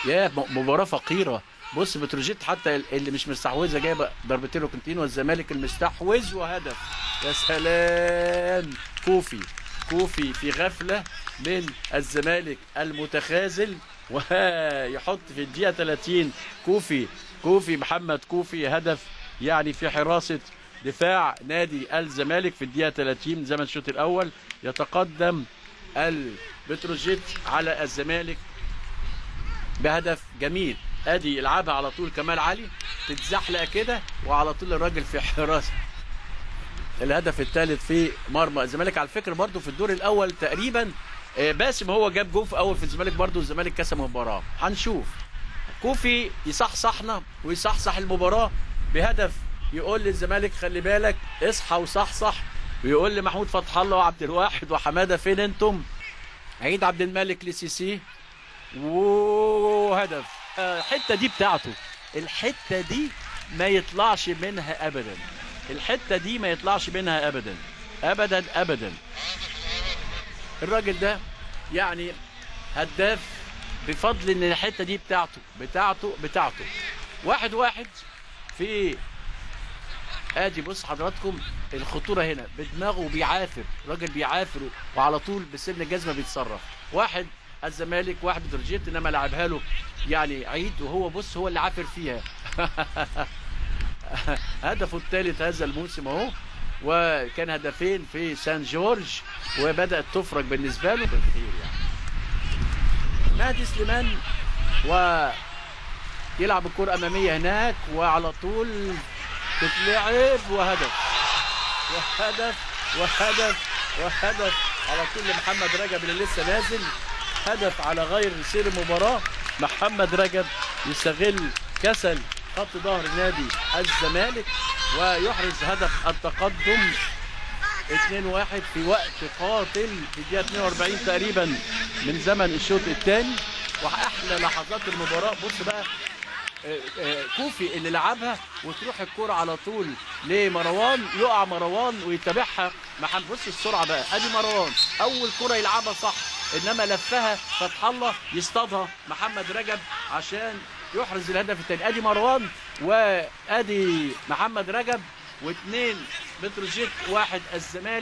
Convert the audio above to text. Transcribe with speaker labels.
Speaker 1: يا مباراه فقيره. بص بتروجيت حتى اللي مش مستحوذه جايبه ضربتين ركنتين، والزمالك المستحوذ وهدف. يا سلام. كوفي في غفله من الزمالك المتخاذل، ويحط في الدقيقه 30 كوفي محمد كوفي هدف، يعني في حراسه دفاع نادي الزمالك في الدقيقه 30 من زمن الشوط الاول. يتقدم البتروجيت على الزمالك بهدف جميل. ادي يلعبها على طول كمال علي، تتزحلق كده وعلى طول الراجل في حراسه. الهدف الثالث في مرمى الزمالك. على فكره برضو في الدور الاول تقريبا باسم هو جاب جول في اول في الزمالك، برضو الزمالك كسب المباراه. هنشوف كوفي يصحصحنا ويصحصح المباراه بهدف، يقول للزمالك خلي بالك اصحى وصحصح، ويقول لمحمود فتح الله وعبد الواحد وحماده فين انتم. عيد عبد الملك لسيسي وهدف. الحته دي بتاعته، الحته دي ما يطلعش منها ابدا، الحته دي ما يطلعش منها ابدا ابدا ابدا. الراجل ده يعني هداف بفضل ان الحته دي بتاعته. 1-1 في ادي. بص حضراتكم الخطوره هنا، بدماغه بيعافر، راجل بيعافر وعلى طول بسن الجزمه بيتصرف. واحد الزمالك واحد بتروجيت، انما لعبها له يعني عيد، وهو بص هو اللي عافر فيها. هدفه الثالث هذا الموسم اهو، وكان هدفين في سان جورج، وبدات تفرج بالنسبه له بالخير يعني. مهدي سليمان ويلعب الكره اماميه هناك، وعلى طول تتلعب وهدف على طول لمحمد رجب اللي لسه نازل. هدف على غير سير المباراه. محمد رجب يستغل كسل خط ظهر نادي الزمالك ويحرز هدف التقدم 2-1 في وقت قاتل في الدقيقه 42 تقريبا من زمن الشوط الثاني. واحلى لحظات المباراه بص بقى كوفي اللي لعبها، وتروح الكرة على طول لمروان، يقع مروان ويتابعها محمد. بص السرعه بقى، ادي مروان اول كرة يلعبها صح، انما لفها فتح الله يصطادها محمد رجب عشان يحرز الهدف الثاني. ادي مروان وادي محمد رجب، واثنين بتروجيت واحد الزمالك.